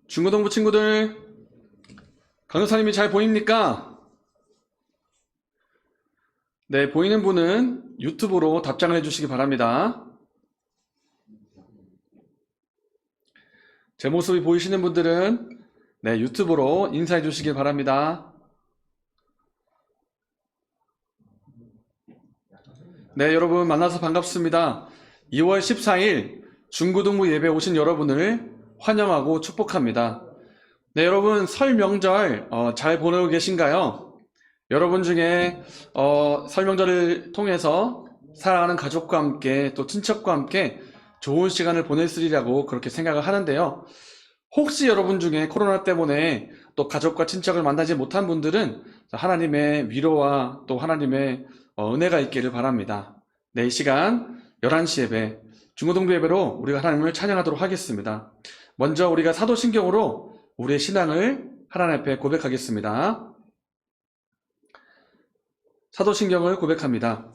중고등부 친구들, 강도사님이 잘 보입니까? 네, 보이는 분은 유튜브로 답장을 해주시기 바랍니다. 제 모습이 보이시는 분들은 네, 유튜브로 인사해 주시기 바랍니다. 네, 여러분 만나서 반갑습니다. 2월 14일 중고등부 예배 오신 여러분을 환영하고 축복합니다. 네, 여러분 설 명절 잘 보내고 계신가요? 여러분 중에 설 명절을 통해서 사랑하는 가족과 함께 또 친척과 함께 좋은 시간을 보냈으리라고 그렇게 생각을 하는데요. 혹시 여러분 중에 코로나 때문에 또 가족과 친척을 만나지 못한 분들은 하나님의 위로와 또 하나님의 은혜가 있기를 바랍니다. 네, 이 시간 11시 예배, 중고등부 예배로 우리가 하나님을 찬양하도록 하겠습니다. 먼저 우리가 사도신경으로 우리의 신앙을 하나님 앞에 고백하겠습니다. 사도신경을 고백합니다.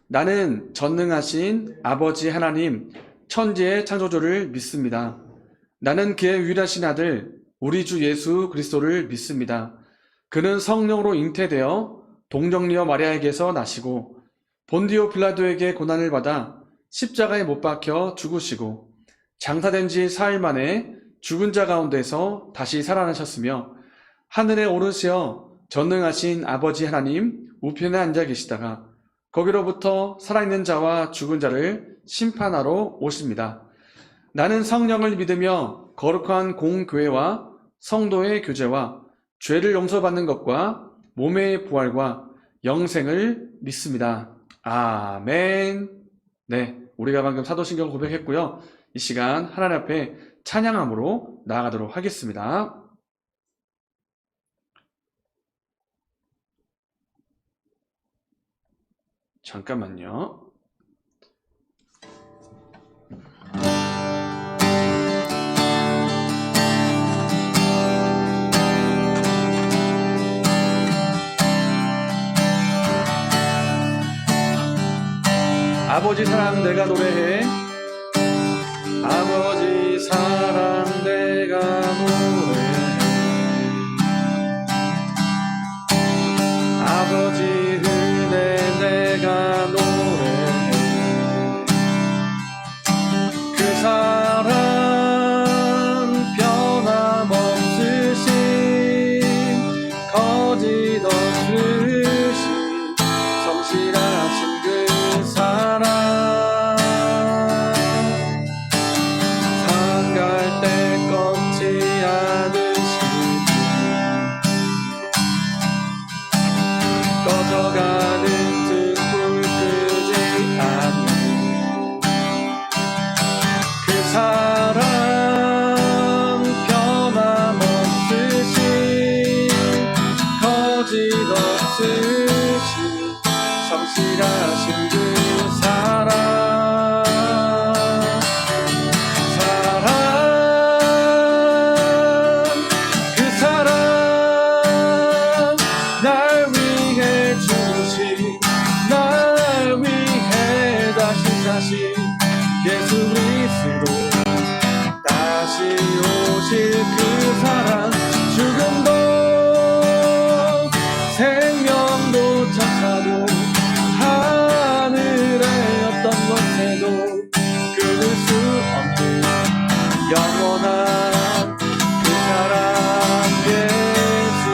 나는 전능하신 아버지 하나님 천지의 창조주를 믿습니다. 나는 그의 유일하신 아들 우리 주 예수 그리스도를 믿습니다. 그는 성령으로 잉태되어 동정녀 마리아에게서 나시고 본디오 빌라도에게 고난을 받아 십자가에 못 박혀 죽으시고 장사된 지 4일 만에 죽은 자 가운데서 다시 살아나셨으며 하늘에 오르시어 전능하신 아버지 하나님 우편에 앉아 계시다가 거기로부터 살아있는 자와 죽은 자를 심판하러 오십니다. 나는 성령을 믿으며 거룩한 공교회와 성도의 교제와 죄를 용서받는 것과 몸의 부활과 영생을 믿습니다. 아멘. 네, 우리가 방금 사도신경을 고백했고요. 이 시간 하나님 앞에 찬양함으로 나아가도록 하겠습니다. 잠깐만요. 아버지 사랑 내가 노래해. 아버지 사랑 내가 노래해. 아버지 은혜 내가 노래해. 그 사랑 변함없으신 거짓 없으신 성실하신 그 사랑 상갈 때 꺾지 않으시고 꺼져가는 등불 끄지 않는 그 사랑 변함없으신 거짓 없으신 성실하신 그 사랑 그 사랑 날 위해 주신 날 위해 다시 사신 예수 그리스도 다시 오실 그 사랑 죽음도 생명도 천사도 하늘의 어떤 것에도 끊을 수 없는 영원한 그 사랑 예수.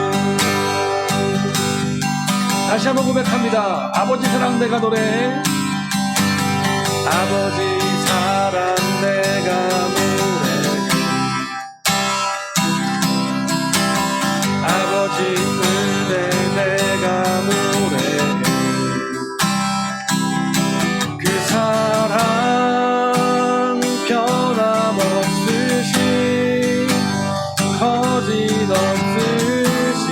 다시 한번 고백합니다. 아버지 사랑 내가 노래해. 아버지 사랑 내가 노래해. 아버지 은혜 내가 노래해. 그 사랑 변함없으신 거짓 없으신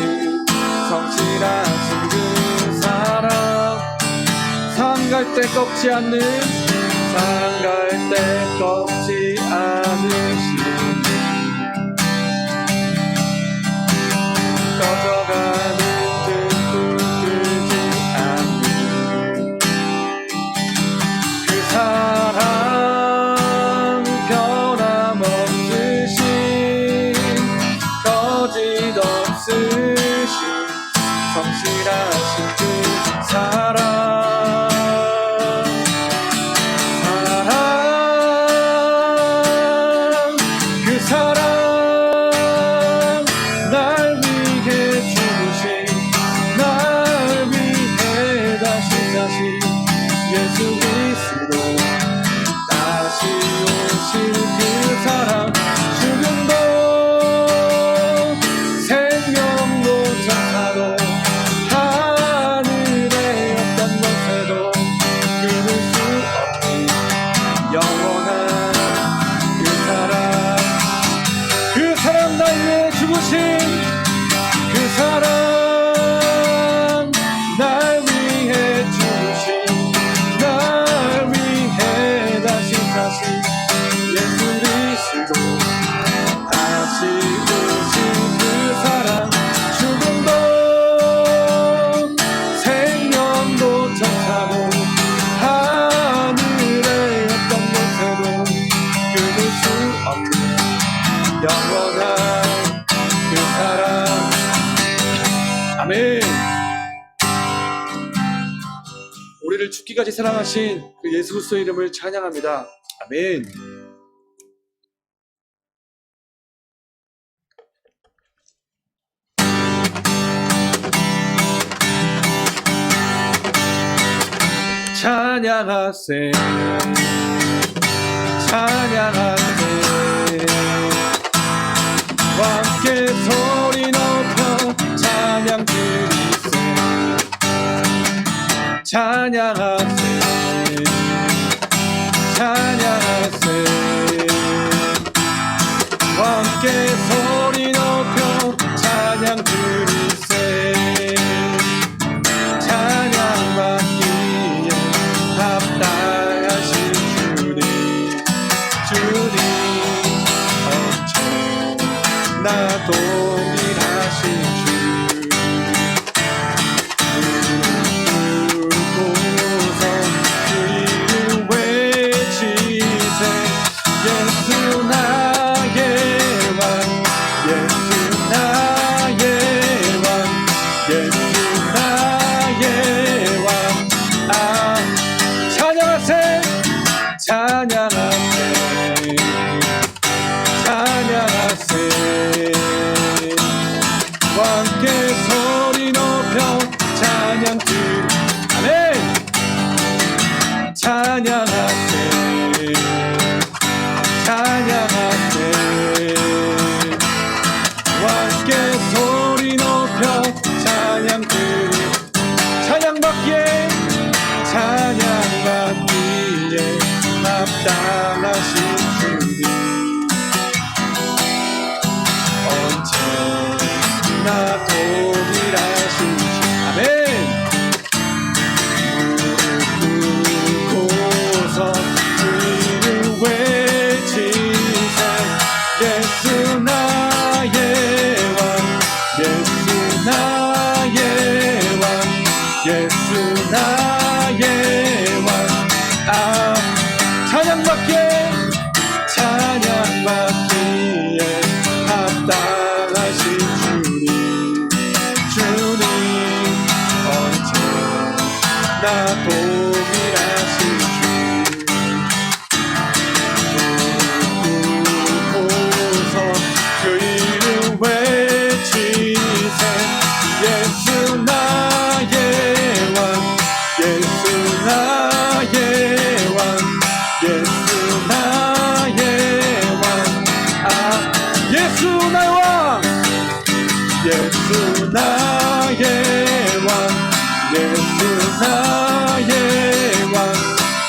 성실하신 그 사랑 상갈 때 꺾지 않는 상갈 때 꺾지 않으신 꺼져가는 등불 끄지 않는 그 사랑 변함없으신 성실하신 그 사랑 그 사랑 날 위해 주신 날 위해 다시 예수 그리스도 다시 오실 그 사랑 죽음도 생명도 천사도 하늘의 어떤 것에도 끊을 수 없는 영원한 그 사랑 날 위해 죽으신 그 사랑 날 위해 죽으신 날 위해 다시 예수 그리스도 다시 오신 그 사랑 죽음도 생명도 천사도 하늘의 어떤 곳에도 끊을 수 없는 영원한 그 사랑 아멘. 우리를 죽기까지 사랑하신 그 예수 그리스도의 이름을 찬양합니다. 아멘. 찬양하세 찬양하세 함께 소리 높여 찬양 드리세 찬양하세 찬양하세 함께 소리 높여 찬양 드리세 찬양받기에 합당하신 주님 언제나 동일하신 주 울고서 그 이름 외치세 예수 나의 왕 예수 나의 왕 예수 나의 왕 찬양하세 찬양하세 찬양하세 함께 소리 높여 찬양 아멘 찬양하세 찬양하세 함께 소리 높여 찬양 찬양받기에 찬양받기에 합당하신 주님 언제나 동일하신 주 아멘 무릎 꿇고서 그 이름 외치세 예수 나의 왕 예수 나의 왕 예수 나의 왕 찬양받기에 합당하신 주님 언제나 동일하신 주 꿇고서 그 이름 외치세 예수 나의 왕 예수 나의 왕 예수 나의 왕 예수 나의 왕 예수 나의 왕 예수 나의 왕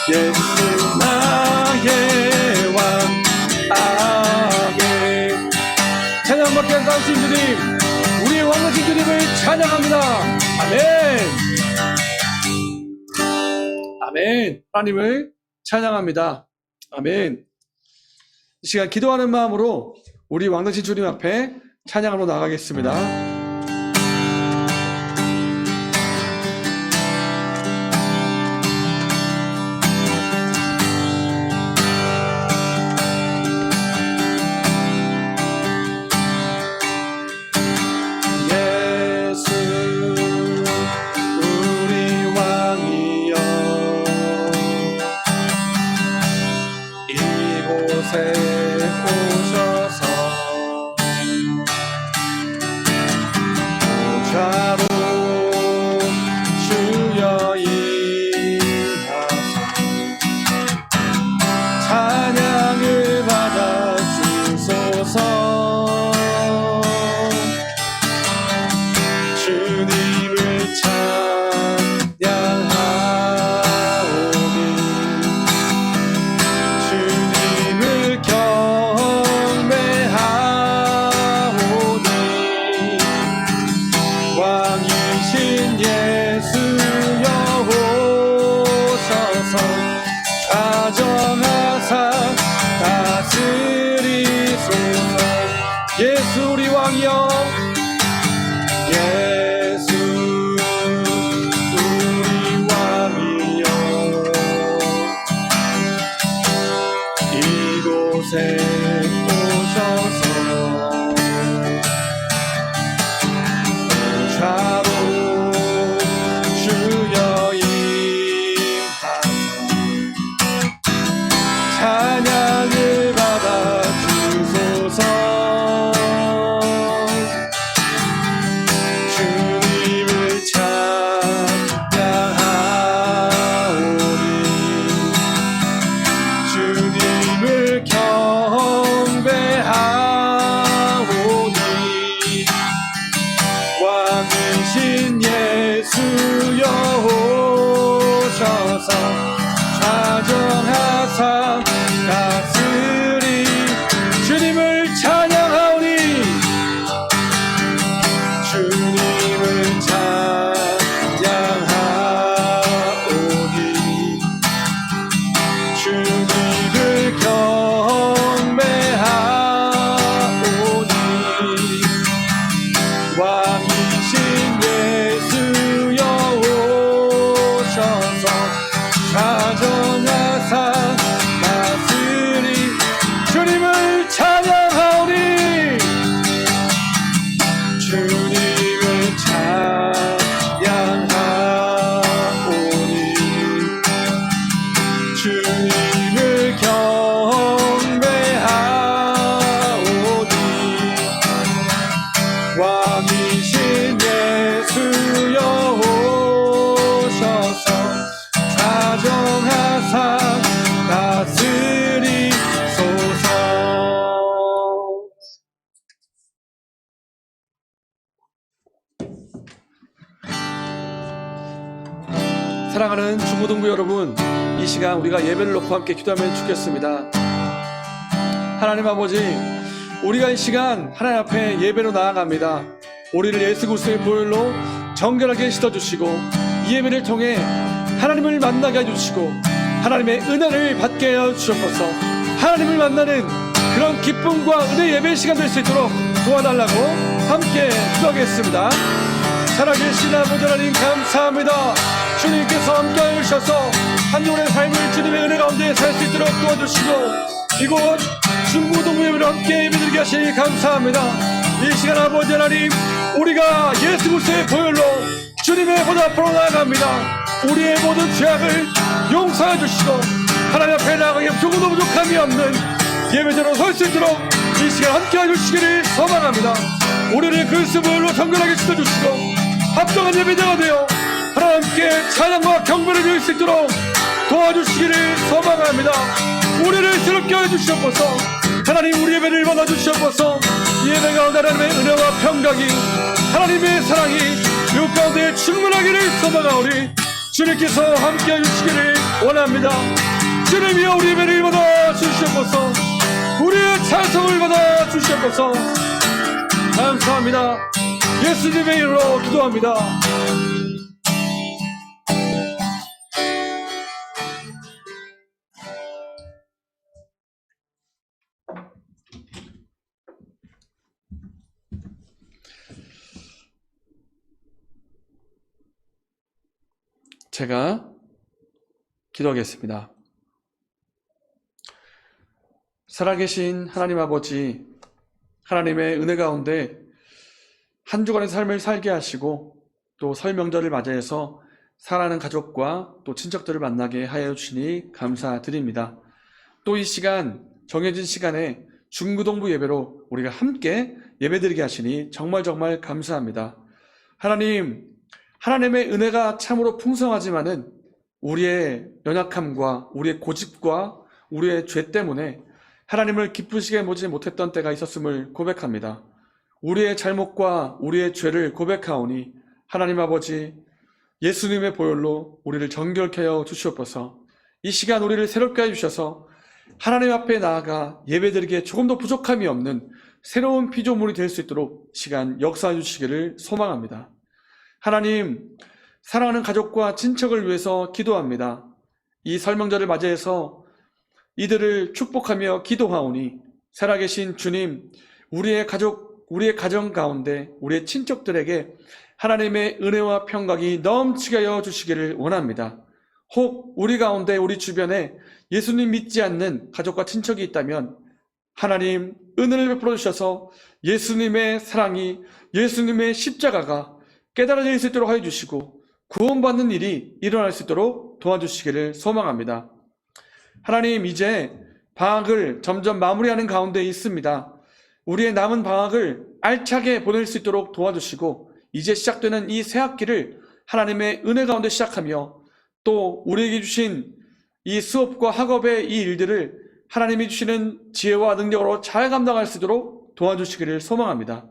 예수 나의 왕 아멘 찬양받게 하신 주님 우리의 왕이신 주님을 찬양합니다 아멘 아멘 하나님을 찬양합니다 아멘 이 시간 기도하는 마음으로 우리 왕되신 주님 앞에 찬양으로 나가겠습니다. 예수 우리 왕이여 예수 우리 왕이여 이곳에 오셔서 자로 주여 임하사 찬양을 받아 주소서 주님을 찬양하오니 주님을 경배하오니 왕이신 예수여 오셔서 좌정하사 다스리 주님을 찬양하오니 주님을 찬양하오니 주님을 경배하오니 왕이신 예수여 오셔서 좌정하사 다스리 주님을 찬양하오니 주님을 찬양하오니 주님을 경배하오니 왕이신 예수여 오셔서 좌정하사 다스리소서. 사랑하는 중고등부 여러분, 이 시간 우리가 예배를 놓고 함께 기도하면 좋겠습니다. 하나님 아버지, 우리가 이 시간 하나님 앞에 예배로 나아갑니다. 우리를 예수 그리스도의 보혈로 정결하게 씻어주시고 이 예배를 통해 하나님을 만나게 해주시고 하나님의 은혜를 받게 해주셔서 하나님을 만나는 그런 기쁨과 은혜 예배 시간 될 수 있도록 도와달라고 함께 기도하겠습니다. 살아계신 아버지 하나님 감사합니다. 주님께서 함께 하셔서 한 영혼의 삶을 주님의 은혜 가운데 살 수 있도록 도와주시고 이곳 중고등부 예배를 함께 예배드리게 하시니 감사합니다. 이 시간 아버지 하나님, 우리가 예수 그리스도의 보혈로 주님의 보좌 앞으로 나아갑니다. 우리의 모든 죄악을 용서해 주시고 하나님 앞에 나아가기 조금도 부족함이 없는 예배자로 설 수 있도록 이 시간 함께 해주시기를 소망합니다. 우리를 그리스도 보혈로 정결하게 씻어주시고 합당한 예배자가 되어 하나님께 찬양과 경배를 드릴 수 있도록 도와주시기를 소망합니다. 우리를 새롭게 해주시옵소서. 하나님, 우리 예배를 받아주시옵소서. 이 예배 가운데 하나님의 은혜와 평강이, 하나님의 사랑이 이곳 가운데 충만하기를 소망하오니 주님께서 함께 해주시기를 원합니다. 주님이여 우리 예배를 받아주시옵소서. 우리의 찬송을 받아주시옵소서. 감사합니다. 예수님의 이름으로 기도합니다. 제가 기도하겠습니다. 살아계신 하나님 아버지, 하나님의 은혜 가운데 한 주간의 삶을 살게 하시고 또 설 명절을 맞이해서 사랑하는 가족과 또 친척들을 만나게 하여 주시니 감사드립니다. 또 이 시간, 정해진 시간에 중고등부 예배로 우리가 함께 예배드리게 하시니 정말 감사합니다. 하나님, 하나님의 은혜가 참으로 풍성하지만은 우리의 연약함과 우리의 고집과 우리의 죄 때문에 하나님을 기쁘시게 보지 못했던 때가 있었음을 고백합니다. 우리의 잘못과 우리의 죄를 고백하오니 하나님 아버지, 예수님의 보혈로 우리를 정결케 하여 주시옵소서. 이 시간 우리를 새롭게 해주셔서 하나님 앞에 나아가 예배드리기에 조금도 부족함이 없는 새로운 피조물이 될 수 있도록 시간 역사해 주시기를 소망합니다. 하나님, 사랑하는 가족과 친척을 위해서 기도합니다. 이 설명절을 맞이해서 이들을 축복하며 기도하오니 살아계신 주님, 우리의 가족 우리의 가정 가운데 우리의 친척들에게 하나님의 은혜와 평강이 넘치게 하여 주시기를 원합니다. 혹 우리 가운데 우리 주변에 예수님 믿지 않는 가족과 친척이 있다면 하나님 은혜를 베풀어 주셔서 예수님의 사랑이, 예수님의 십자가가 깨달아질 수 있도록 하여 주시고 구원받는 일이 일어날 수 있도록 도와주시기를 소망합니다. 하나님, 이제 방학을 점점 마무리하는 가운데 있습니다. 우리의 남은 방학을 알차게 보낼 수 있도록 도와주시고 이제 시작되는 이 새 학기를 하나님의 은혜 가운데 시작하며 또 우리에게 주신 이 수업과 학업의 이 일들을 하나님이 주시는 지혜와 능력으로 잘 감당할 수 있도록 도와주시기를 소망합니다.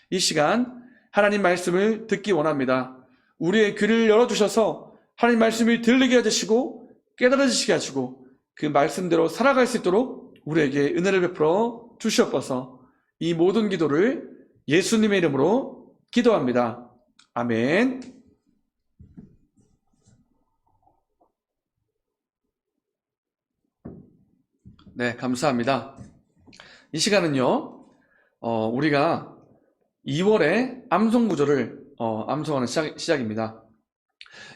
이 시간 하나님 말씀을 듣기 원합니다. 우리의 귀를 열어주셔서 하나님 말씀을 들리게 해주시고 깨달아지시게 하시고 그 말씀대로 살아갈 수 있도록 우리에게 은혜를 베풀어 주시옵소서. 이 모든 기도를 예수님의 이름으로 기도합니다. 아멘. 네, 감사합니다. 이 시간은요, 우리가 2월의 암송 구절을 암송하는 시작입니다.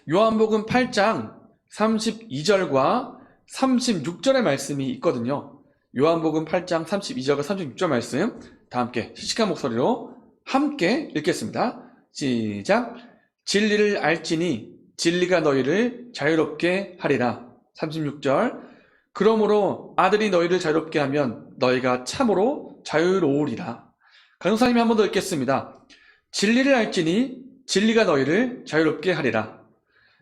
요한복음 8장 32절과 36절의 말씀이 있거든요. 요한복음 8장 32절과 36절 말씀 다 함께 시식한 목소리로 함께 읽겠습니다. 시작. 진리를 알지니 진리가 너희를 자유롭게 하리라. 36절. 그러므로 아들이 너희를 자유롭게 하면 너희가 참으로 자유로우리라. 강사님이 한 번 더 읽겠습니다. 진리를 알지니 진리가 너희를 자유롭게 하리라.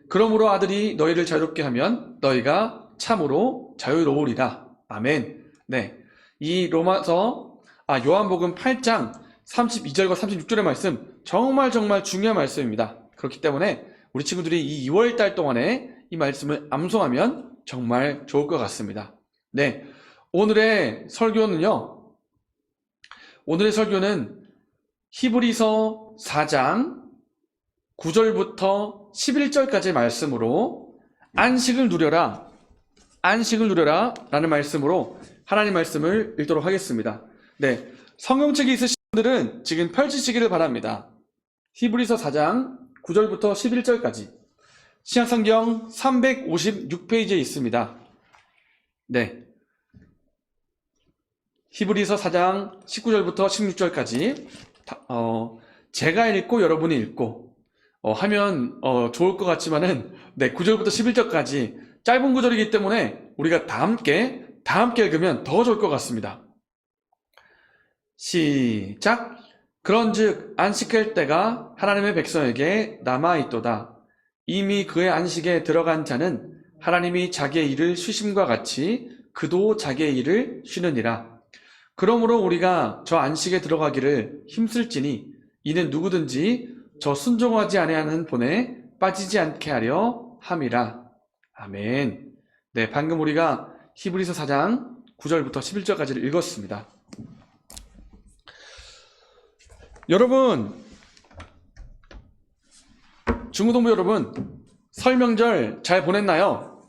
그러므로 아들이 너희를 자유롭게 하면 너희가 참으로 자유로우리라. 아멘. 네, 이 요한복음 8장 32절과 36절의 말씀 정말 중요한 말씀입니다. 그렇기 때문에 우리 친구들이 이 2월달 동안에 이 말씀을 암송하면 정말 좋을 것 같습니다. 네, 오늘의 설교는 히브리서 4장 9절부터 11절까지의 말씀으로 안식을 누려라 라는 말씀으로 하나님 말씀을 읽도록 하겠습니다. 네, 성경책이 있으신 분들은 지금 펼치시기를 바랍니다. 히브리서 4장 9절부터 11절까지 신약성경 356페이지에 있습니다. 네, 히브리서 4장 19절부터 16절까지 제가 읽고 여러분이 읽고 하면 좋을 것 같지만은 네, 9절부터 11절까지 짧은 구절이기 때문에 우리가 다 함께 읽으면 더 좋을 것 같습니다. 시작. 그런즉 안식할 때가 하나님의 백성에게 남아있도다. 이미 그의 안식에 들어간 자는 하나님이 자기의 일을 쉬심과 같이 그도 자기의 일을 쉬느니라. 그러므로 우리가 저 안식에 들어가기를 힘쓸지니 이는 누구든지 저 순종하지 아니하는 본에 빠지지 않게 하려 함이라. 아멘. 네, 방금 우리가 히브리서 4장 9절부터 11절까지를 읽었습니다. 여러분, 중고등부 여러분, 설 명절 잘 보냈나요?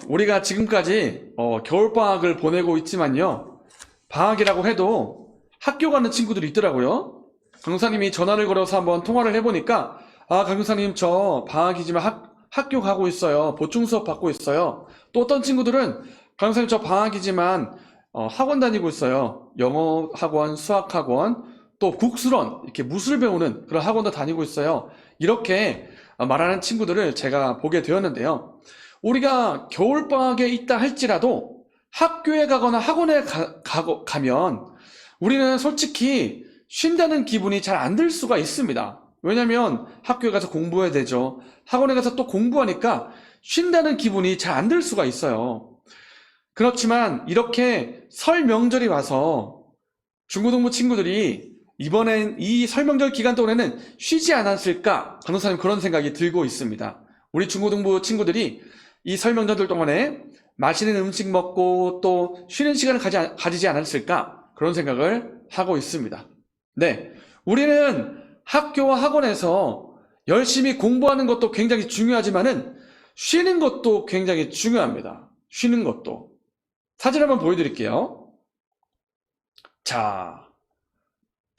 우리가 지금까지 겨울방학을 보내고 있지만요, 방학이라고 해도 학교 가는 친구들이 있더라고요. 강사님이 전화를 걸어서 한번 통화를 해보니까 강사님 저 방학이지만 학교 가고 있어요. 보충 수업 받고 있어요. 또 어떤 친구들은 강사님 저 방학이지만 학원 다니고 있어요. 영어 학원, 수학 학원, 또 국수론, 이렇게 무술 배우는 그런 학원도 다니고 있어요. 이렇게 말하는 친구들을 제가 보게 되었는데요. 우리가 겨울방학에 있다 할지라도 학교에 가거나 학원에 가면 우리는 솔직히 쉰다는 기분이 잘 안 들 수가 있습니다. 왜냐면 학교에 가서 공부해야 되죠. 학원에 가서 또 공부하니까 쉰다는 기분이 잘 안 들 수가 있어요. 그렇지만 이렇게 설 명절이 와서 중고등부 친구들이 이번엔 이 설 명절 기간 동안에는 쉬지 않았을까? 간호사님 그런 생각이 들고 있습니다. 우리 중고등부 친구들이 이 설 명절들 동안에 맛있는 음식 먹고 또 쉬는 시간을 가지지 않았을까? 그런 생각을 하고 있습니다. 네, 우리는 학교와 학원에서 열심히 공부하는 것도 굉장히 중요하지만은 쉬는 것도 굉장히 중요합니다. 쉬는 것도. 사진 한번 보여드릴게요. 자,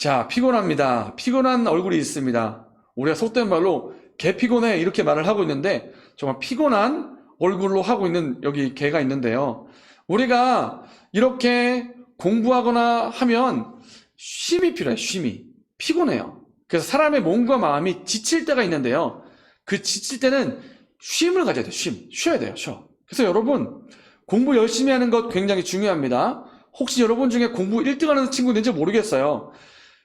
자, 피곤합니다. 피곤한 얼굴이 있습니다. 우리가 속된 말로 개 피곤해 이렇게 말을 하고 있는데 정말 피곤한 얼굴로 하고 있는 여기 개가 있는데요. 우리가 이렇게 공부하거나 하면 쉼이 필요해요. 쉼이. 피곤해요. 그래서 사람의 몸과 마음이 지칠 때가 있는데요. 그 지칠 때는 쉼을 가져야 돼요. 쉬어야 돼요. 쉬어. 그래서 여러분 공부 열심히 하는 것 굉장히 중요합니다. 혹시 여러분 중에 공부 1등 하는 친구 있는지 모르겠어요.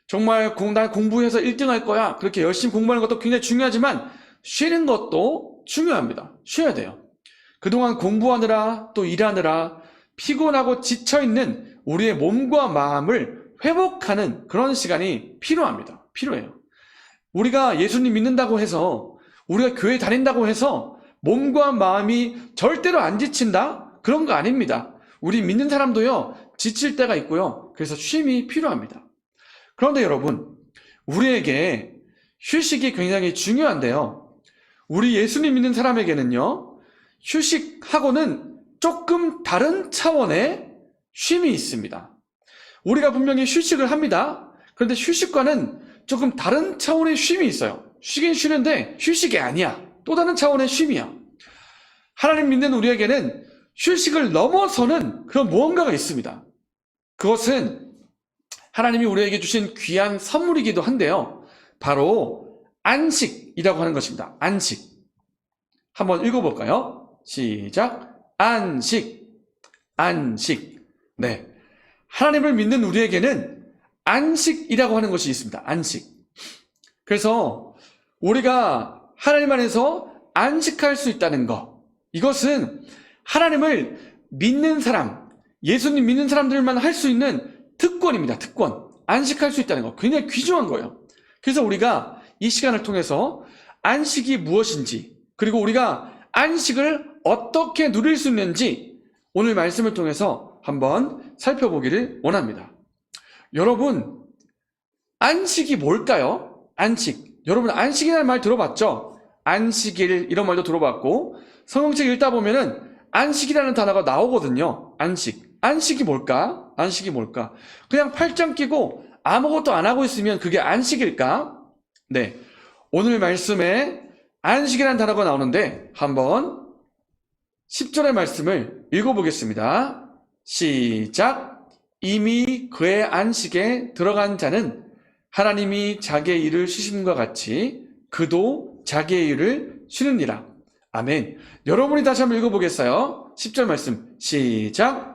정말 난 공부해서 1등 할 거야. 그렇게 열심히 공부하는 것도 굉장히 중요하지만 쉬는 것도 중요합니다. 쉬어야 돼요. 그동안 공부하느라 또 일하느라 피곤하고 지쳐있는 우리의 몸과 마음을 회복하는 그런 시간이 필요합니다. 필요해요. 우리가 예수님 믿는다고 해서 우리가 교회 다닌다고 해서 몸과 마음이 절대로 안 지친다? 그런 거 아닙니다. 우리 믿는 사람도요, 지칠 때가 있고요. 그래서 쉼이 필요합니다. 그런데 여러분, 우리에게 휴식이 굉장히 중요한데요. 우리 예수님 믿는 사람에게는요, 휴식하고는 조금 다른 차원의 쉼이 있습니다. 우리가 분명히 휴식을 합니다. 그런데 휴식과는 조금 다른 차원의 쉼이 있어요. 쉬긴 쉬는데 휴식이 아니야. 또 다른 차원의 쉼이야. 하나님 믿는 우리에게는 휴식을 넘어서는 그런 무언가가 있습니다. 그것은 하나님이 우리에게 주신 귀한 선물이기도 한데요. 바로 안식이라고 하는 것입니다. 안식. 한번 읽어볼까요? 시작. 안식. 안식. 네. 하나님을 믿는 우리에게는 안식이라고 하는 것이 있습니다. 안식. 그래서 우리가 하나님 안에서 안식할 수 있다는 것. 이것은 하나님을 믿는 사람, 예수님 믿는 사람들만 할 수 있는 특권입니다. 특권. 안식할 수 있다는 것. 굉장히 귀중한 거예요. 그래서 우리가 이 시간을 통해서 안식이 무엇인지, 그리고 우리가 안식을 어떻게 누릴 수 있는지 오늘 말씀을 통해서 한번 살펴보기를 원합니다. 여러분, 안식이 뭘까요? 안식. 여러분, 안식이라는 말 들어봤죠? 안식일 이런 말도 들어봤고 성경책 읽다 보면은 안식이라는 단어가 나오거든요. 안식. 안식이 뭘까? 안식이 뭘까? 그냥 팔짱 끼고 아무것도 안 하고 있으면 그게 안식일까? 네. 오늘 말씀에 안식이라는 단어가 나오는데 한번 10절의 말씀을 읽어보겠습니다. 시작. 이미 그의 안식에 들어간 자는 하나님이 자기의 일을 쉬심과 같이 그도 자기의 일을 쉬느니라. 아멘. 여러분이 다시 한번 읽어보겠어요. 10절 말씀 시작.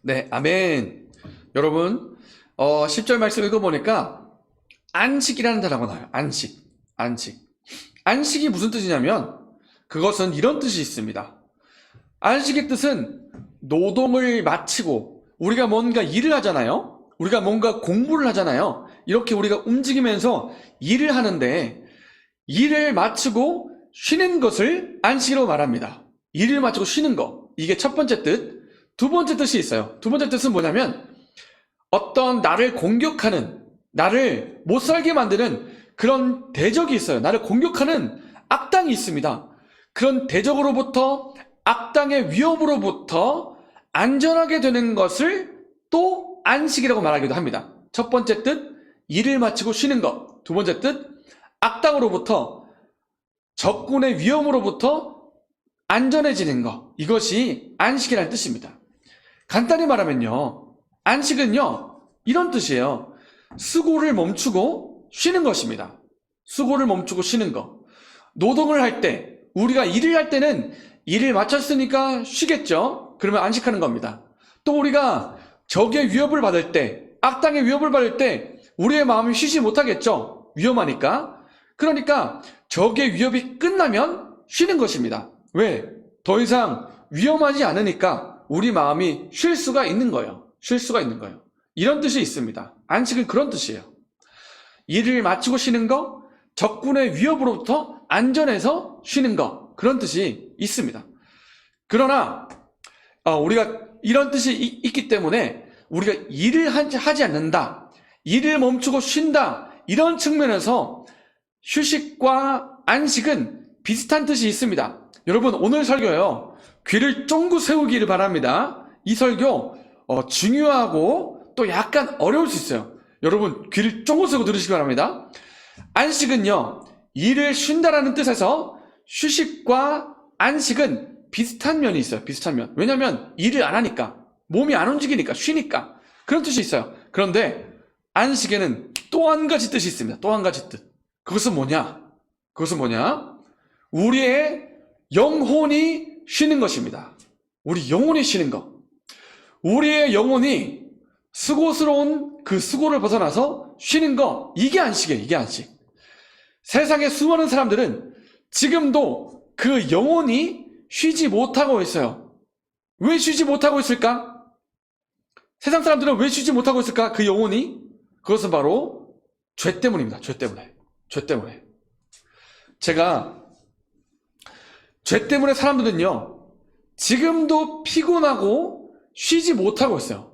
네, 아멘. 여러분 10절 말씀 읽어보니까 안식이라는 단어가 나와요. 안식. 안식이 무슨 뜻이냐면 그것은 이런 뜻이 있습니다. 안식의 뜻은 노동을 마치고 우리가 뭔가 일을 하잖아요. 우리가 뭔가 공부를 하잖아요. 이렇게 우리가 움직이면서 일을 하는데 일을 마치고 쉬는 것을 안식이라고 말합니다. 일을 마치고 쉬는 거. 이게 첫 번째 뜻. 두 번째 뜻이 있어요. 두 번째 뜻은 뭐냐면 어떤 나를 공격하는, 나를 못 살게 만드는 그런 대적이 있어요. 나를 공격하는 악당이 있습니다. 그런 대적으로부터, 악당의 위협으로부터 안전하게 되는 것을 또 안식이라고 말하기도 합니다. 첫 번째 뜻, 일을 마치고 쉬는 것. 두 번째 뜻, 악당으로부터, 적군의 위험으로부터 안전해지는 것. 이것이 안식이라는 뜻입니다. 간단히 말하면요, 안식은요, 이런 뜻이에요. 수고를 멈추고 쉬는 것입니다. 수고를 멈추고 쉬는 것. 노동을 할 때, 우리가 일을 할 때는 일을 마쳤으니까 쉬겠죠? 그러면 안식하는 겁니다. 또 우리가 적의 위협을 받을 때, 악당의 위협을 받을 때 우리의 마음이 쉬지 못하겠죠? 위험하니까. 그러니까 적의 위협이 끝나면 쉬는 것입니다. 왜? 더 이상 위험하지 않으니까 우리 마음이 쉴 수가 있는 거예요. 쉴 수가 있는 거예요. 이런 뜻이 있습니다. 안식은 그런 뜻이에요. 일을 마치고 쉬는 거, 적군의 위협으로부터 안전해서 쉬는 거, 그런 뜻이 있습니다. 그러나 우리가 이런 뜻이 있기 때문에 우리가 일을 하지 않는다, 일을 멈추고 쉰다, 이런 측면에서 휴식과 안식은 비슷한 뜻이 있습니다. 여러분, 오늘 설교요. 귀를 쫑긋 세우기를 바랍니다. 이 설교 중요하고 또 약간 어려울 수 있어요. 여러분, 귀를 쫑긋 세우고 들으시기 바랍니다. 안식은요, 일을 쉰다라는 뜻에서 휴식과 안식은 비슷한 면이 있어요. 비슷한 면. 왜냐하면 일을 안 하니까, 몸이 안 움직이니까, 쉬니까 그런 뜻이 있어요. 그런데 안식에는 또 한 가지 뜻이 있습니다. 또 한 가지 뜻. 그것은 뭐냐? 우리의 영혼이 쉬는 것입니다. 우리 영혼이 쉬는 것. 우리의 영혼이 수고스러운 그 수고를 벗어나서 쉬는 거, 이게 안식이에요. 이게 안식. 세상의 수많은 사람들은 지금도 그 영혼이 쉬지 못하고 있어요. 왜 쉬지 못하고 있을까? 세상 사람들은 왜 쉬지 못하고 있을까? 그 영혼이? 그것은 바로 죄 때문입니다. 죄 때문에. 제가 죄 때문에 사람들은요, 지금도 피곤하고 쉬지 못하고 있어요.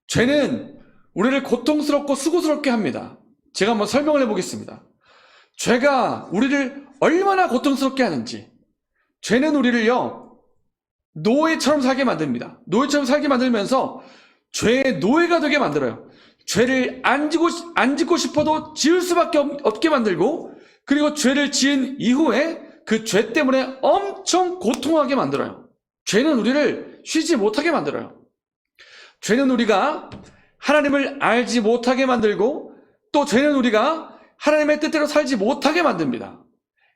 죄는 우리를 고통스럽고 수고스럽게 합니다. 제가 한번 설명을 해보겠습니다. 죄가 우리를 얼마나 고통스럽게 하는지. 죄는 우리를요, 노예처럼 살게 만듭니다. 노예처럼 살게 만들면서 죄의 노예가 되게 만들어요. 죄를 안 짓고 싶어도 지을 수밖에 없게 만들고, 그리고 죄를 지은 이후에 그 죄 때문에 엄청 고통하게 만들어요. 죄는 우리를 쉬지 못하게 만들어요. 죄는 우리가 하나님을 알지 못하게 만들고, 또 죄는 우리가 하나님의 뜻대로 살지 못하게 만듭니다.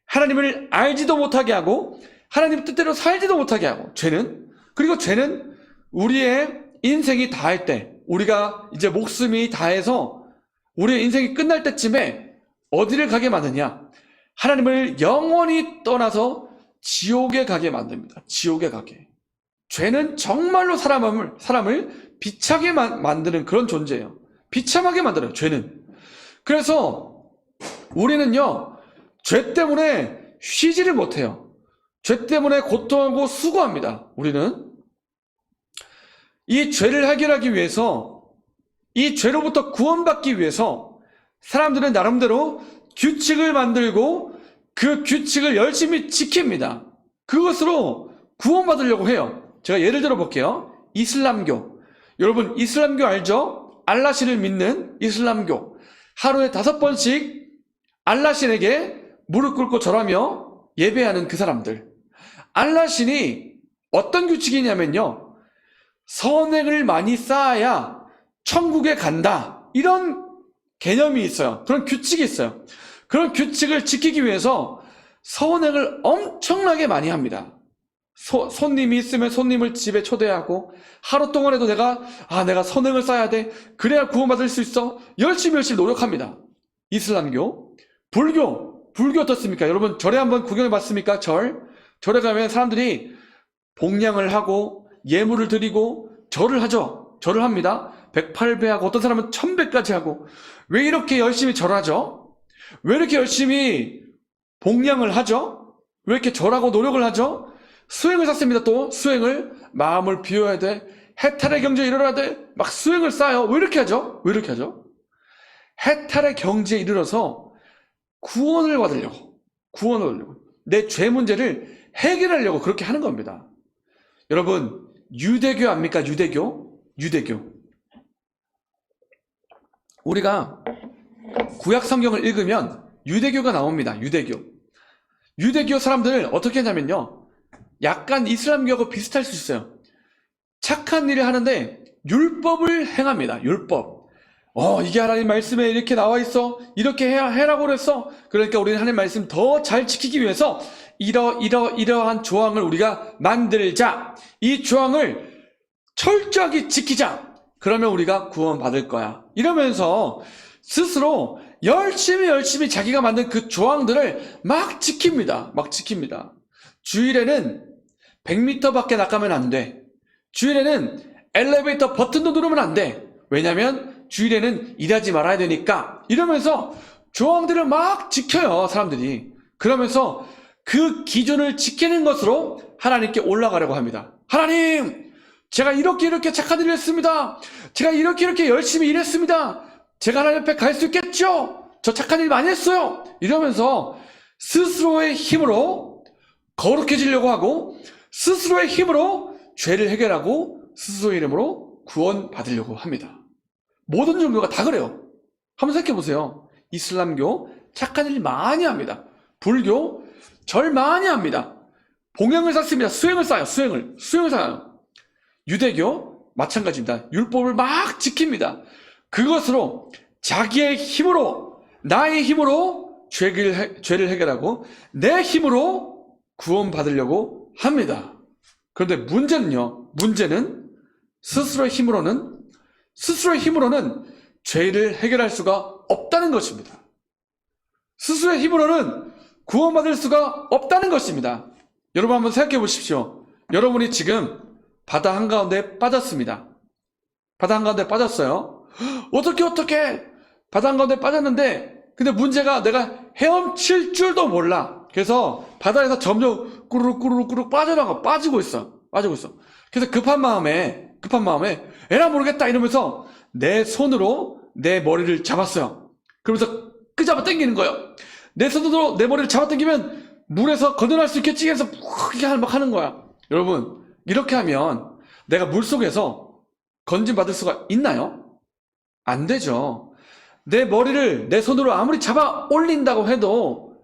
하나님을 알지도 못하게 하고 하나님 뜻대로 살지도 못하게 하고, 그리고 죄는 우리의 인생이 다할 때, 우리가 이제 목숨이 다해서 우리의 인생이 끝날 때쯤에 어디를 가게 만드냐? 하나님을 영원히 떠나서 지옥에 가게 만듭니다. 지옥에 가게. 죄는 정말로 사람을 비참하게 만드는 그런 존재예요. 비참하게 만들어요, 죄는. 그래서 우리는요, 죄 때문에 쉬지를 못해요. 죄 때문에 고통하고 수고합니다. 우리는 이 죄를 해결하기 위해서, 이 죄로부터 구원받기 위해서 사람들은 나름대로 규칙을 만들고 그 규칙을 열심히 지킵니다. 그것으로 구원받으려고 해요. 제가 예를 들어 볼게요. 이슬람교. 여러분, 이슬람교 알죠? 알라신을 믿는 이슬람교. 하루에 5번씩 알라신에게 무릎 꿇고 절하며 예배하는 그 사람들. 알라신이 어떤 규칙이냐면요, 선행을 많이 쌓아야 천국에 간다, 이런 개념이 있어요. 그런 규칙이 있어요. 그런 규칙을 지키기 위해서 선행을 엄청나게 많이 합니다. 손님이 있으면 손님을 집에 초대하고, 하루 동안에도 내가 선행을 쌓아야 돼, 그래야 구원받을 수 있어, 열심히 노력합니다. 이슬람교. 불교 어떻습니까? 여러분, 절에 한번 구경해 봤습니까? 절에 가면 사람들이 복량을 하고 예물을 드리고 절을 하죠. 절을 합니다. 108배하고 어떤 사람은 1000배까지 하고. 왜 이렇게 열심히 절하죠? 왜 이렇게 열심히 복량을 하죠? 왜 이렇게 절하고 노력을 하죠? 수행을 쌓습니다. 또 수행을, 마음을 비워야 돼, 해탈의 경지에 이르러야 돼, 막 수행을 쌓아요. 왜 이렇게 하죠? 해탈의 경지에 이르러서 구원을 받으려고, 내 죄 문제를 해결하려고 그렇게 하는 겁니다. 여러분, 유대교 압니까? 유대교. 우리가 구약 성경을 읽으면 유대교가 나옵니다. 유대교 사람들 어떻게 하냐면요, 약간 이슬람교하고 비슷할 수 있어요. 착한 일을 하는데 율법을 행합니다. 율법. 이게 하나님 말씀에 이렇게 나와 있어, 이렇게 해라고 그랬어. 그러니까 우리는 하나님 말씀 더 잘 지키기 위해서 이러한 조항을 우리가 만들자. 이 조항을 철저하게 지키자. 그러면 우리가 구원받을 거야. 이러면서 스스로 열심히 자기가 만든 그 조항들을 막 지킵니다. 주일에는 100m 밖에 나가면 안 돼. 주일에는 엘리베이터 버튼도 누르면 안 돼. 왜냐면 주일에는 일하지 말아야 되니까. 이러면서 조항들을 막 지켜요, 사람들이. 그러면서 그 기준을 지키는 것으로 하나님께 올라가려고 합니다. 하나님, 제가 이렇게 착한 일을 했습니다. 제가 이렇게 열심히 일했습니다. 제가 하나님 옆에 갈 수 있겠죠? 저 착한 일 많이 했어요. 이러면서 스스로의 힘으로 거룩해지려고 하고 스스로의 힘으로 죄를 해결하고 스스로의 이름으로 구원받으려고 합니다. 모든 종교가 다 그래요. 한번 생각해 보세요. 이슬람교 착한 일 많이 합니다. 불교 절 많이 합니다. 봉양을 쌓습니다. 수행을 쌓아요. 수행을 쌓아요. 유대교 마찬가지입니다. 율법을 막 지킵니다. 그것으로 자기의 힘으로, 나의 힘으로 죄를 해결하고 내 힘으로 구원받으려고 합니다. 그런데 문제는 스스로의 힘으로는 죄를 해결할 수가 없다는 것입니다. 스스로의 힘으로는 구원받을 수가 없다는 것입니다. 여러분 한번 생각해 보십시오. 여러분이 지금 바다 한가운데 빠졌습니다. 바다 한가운데 빠졌어요. 어떻게 바다 한가운데 빠졌는데, 근데 문제가 내가 헤엄칠 줄도 몰라. 그래서 바다에서 점점 꾸르륵 빠지고 있어. 그래서 급한 마음에 에라 모르겠다 이러면서 내 손으로 내 머리를 잡았어요. 그러면서 끄잡아 당기는 거예요. 내 손으로 내 머리를 잡아 당기면 물에서 건너갈 수 있겠지 해서 이렇게 막 하는 거야. 여러분, 이렇게 하면 내가 물속에서 건진받을 수가 있나요? 안 되죠. 내 머리를 내 손으로 아무리 잡아 올린다고 해도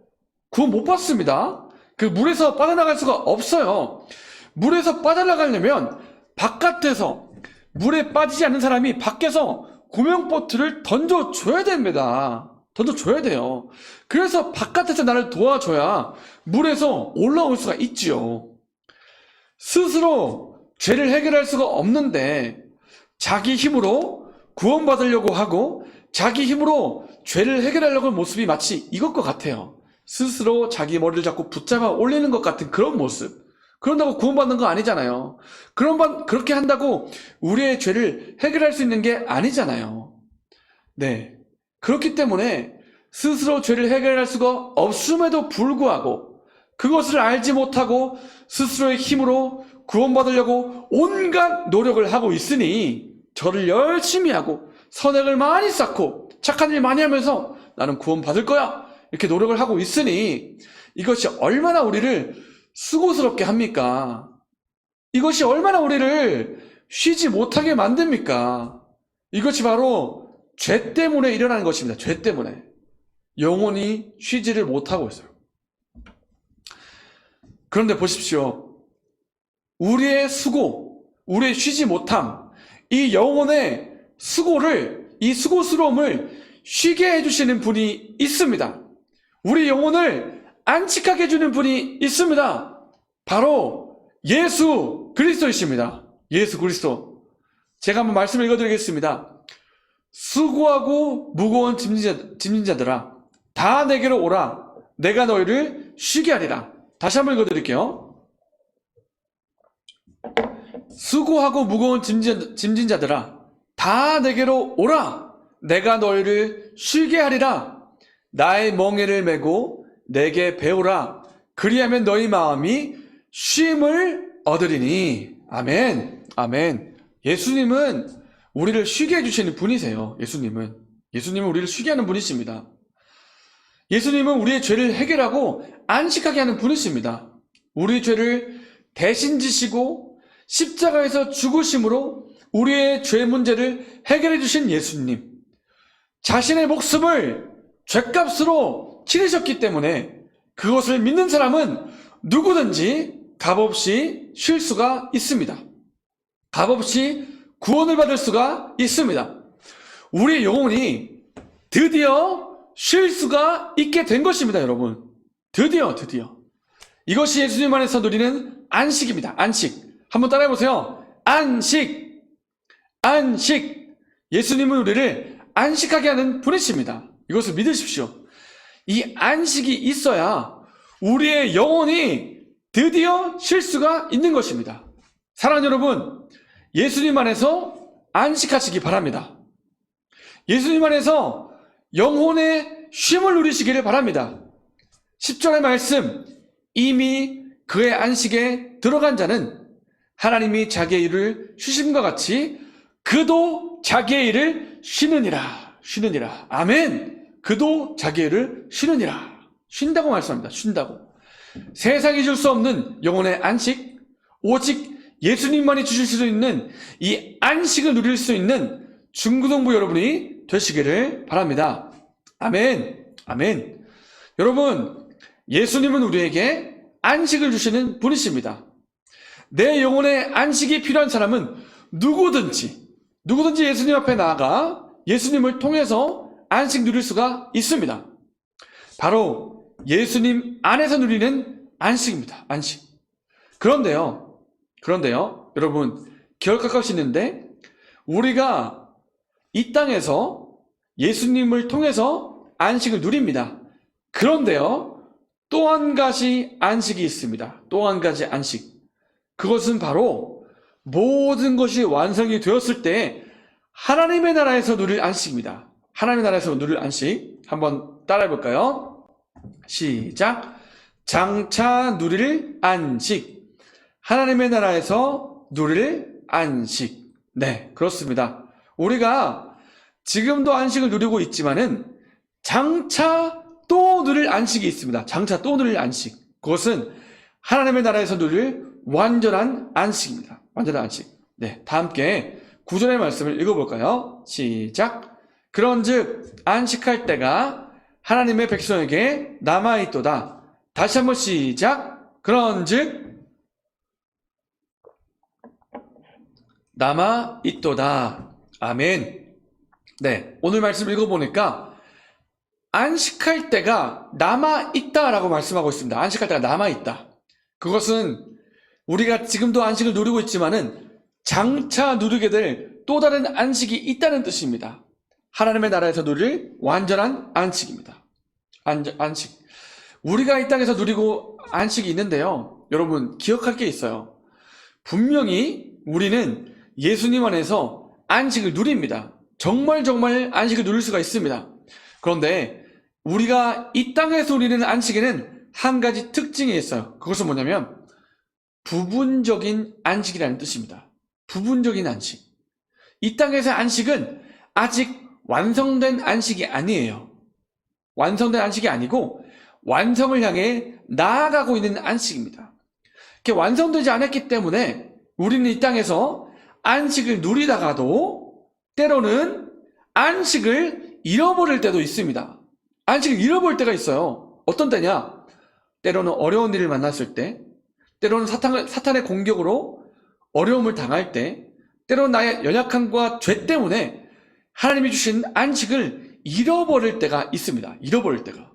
구원 못 받습니다. 그 물에서 빠져나갈 수가 없어요. 물에서 빠져나가려면 바깥에서, 물에 빠지지 않는 사람이 밖에서 구명보트를 던져줘야 됩니다. 던져줘야 돼요. 그래서 바깥에서 나를 도와줘야 물에서 올라올 수가 있지요. 스스로 죄를 해결할 수가 없는데 자기 힘으로 구원받으려고 하고 자기 힘으로 죄를 해결하려고 하는 모습이 마치 이것과 같아요. 스스로 자기 머리를 잡고 붙잡아 올리는 것 같은 그런 모습. 그런다고 구원받는 거 아니잖아요. 그렇게 한다고 우리의 죄를 해결할 수 있는 게 아니잖아요. 네. 그렇기 때문에 스스로 죄를 해결할 수가 없음에도 불구하고 그것을 알지 못하고 스스로의 힘으로 구원받으려고 온갖 노력을 하고 있으니 절을 열심히 하고 선행을 많이 쌓고 착한 일 많이 하면서 나는 구원받을 거야 이렇게 노력을 하고 있으니 이것이 얼마나 우리를 수고스럽게 합니까? 이것이 얼마나 우리를 쉬지 못하게 만듭니까? 이것이 바로 죄 때문에 일어나는 것입니다. 죄 때문에. 영혼이 쉬지를 못하고 있어요. 그런데 보십시오. 우리의 수고, 우리의 쉬지 못함, 이 영혼의 수고를, 이 수고스러움을 쉬게 해주시는 분이 있습니다. 우리 영혼을 안식하게 해주는 분이 있습니다. 바로 예수 그리스도이십니다. 예수 그리스도. 제가 한번 말씀을 읽어드리겠습니다. 수고하고 무거운 짐진 자들아 다 내게로 오라. 내가 너희를 쉬게 하리라. 다시 한번 읽어드릴게요. 수고하고 무거운 짐진 자들아 다 내게로 오라. 내가 너희를 쉬게 하리라. 나의 멍에를 메고 내게 배우라. 그리하면 너희 마음이 쉼을 얻으리니. 아멘. 아멘. 예수님은 우리를 쉬게 해주시는 분이세요. 예수님은 우리를 쉬게 하는 분이십니다. 예수님은 우리의 죄를 해결하고 안식하게 하는 분이십니다. 우리 죄를 대신 지시고 십자가에서 죽으심으로 우리의 죄 문제를 해결해 주신 예수님. 자신의 목숨을 죄값으로 치르셨기 때문에 그것을 믿는 사람은 누구든지 값없이 쉴 수가 있습니다. 값없이 구원을 받을 수가 있습니다. 우리의 영혼이 드디어 쉴 수가 있게 된 것입니다, 여러분. 드디어. 이것이 예수님 안에서 누리는 안식입니다. 안식. 한번 따라해보세요. 안식. 예수님은 우리를 안식하게 하는 분이십니다. 이것을 믿으십시오. 이 안식이 있어야 우리의 영혼이 드디어 쉴 수가 있는 것입니다. 사랑하는 여러분, 예수님 안에서 안식하시기 바랍니다. 예수님 안에서 영혼의 쉼을 누리시기를 바랍니다. 10절의 말씀, 이미 그의 안식에 들어간 자는 하나님이 자기의 일을 쉬심과 같이 그도 자기의 일을 쉬느니라. 아멘. 그도 자기의 일을 쉬느니라. 쉰다고 말씀합니다. 쉰다고. 세상이 줄 수 없는 영혼의 안식, 오직 예수님만이 주실 수 있는 이 안식을 누릴 수 있는 중고등부 여러분이 되시기를 바랍니다. 아멘. 아멘. 여러분, 예수님은 우리에게 안식을 주시는 분이십니다. 내 영혼의 안식이 필요한 사람은 누구든지 예수님 앞에 나아가 예수님을 통해서 안식 누릴 수가 있습니다. 바로 예수님 안에서 누리는 안식입니다. 안식. 그런데요, 여러분, 기억할 것이 있는데, 우리가 이 땅에서 예수님을 통해서 안식을 누립니다. 그런데요, 또 한 가지 안식이 있습니다. 또 한 가지 안식. 그것은 바로 모든 것이 완성이 되었을 때 하나님의 나라에서 누릴 안식입니다. 하나님의 나라에서 누릴 안식. 한번 따라해 볼까요? 시작. 장차 누릴 안식. 하나님의 나라에서 누릴 안식. 네, 그렇습니다. 우리가 지금도 안식을 누리고 있지만은 장차 또 누릴 안식이 있습니다. 장차 또 누릴 안식. 그것은 하나님의 나라에서 누릴 완전한 안식입니다. 완전한 안식. 네, 다 함께 구절의 말씀을 읽어볼까요? 시작. 그런즉 안식할 때가 하나님의 백성에게 남아있도다. 다시 한번 시작. 그런즉 남아있도다. 아멘. 네, 오늘 말씀 읽어보니까 안식할 때가 남아있다라고 말씀하고 있습니다. 안식할 때가 남아있다. 그것은 우리가 지금도 안식을 누리고 있지만은 장차 누리게 될 또 다른 안식이 있다는 뜻입니다. 하나님의 나라에서 누릴 완전한 안식입니다. 안식. 우리가 이 땅에서 누리고 안식이 있는데요. 여러분, 기억할 게 있어요. 분명히 우리는 예수님 안에서 안식을 누립니다. 정말 안식을 누릴 수가 있습니다. 그런데 우리가 이 땅에서 누리는 안식에는 한 가지 특징이 있어요. 그것은 뭐냐면 부분적인 안식이라는 뜻입니다. 부분적인 안식. 이 땅에서의 안식은 아직 완성된 안식이 아니에요. 완성된 안식이 아니고 완성을 향해 나아가고 있는 안식입니다. 이렇게 완성되지 않았기 때문에 우리는 이 땅에서 안식을 누리다가도 때로는 안식을 잃어버릴 때도 있습니다. 안식을 잃어버릴 때가 있어요. 어떤 때냐? 때로는 어려운 일을 만났을 때, 때로는 사탄의 공격으로 어려움을 당할 때, 때로는 나의 연약함과 죄 때문에 하나님이 주신 안식을 잃어버릴 때가 있습니다. 잃어버릴 때가.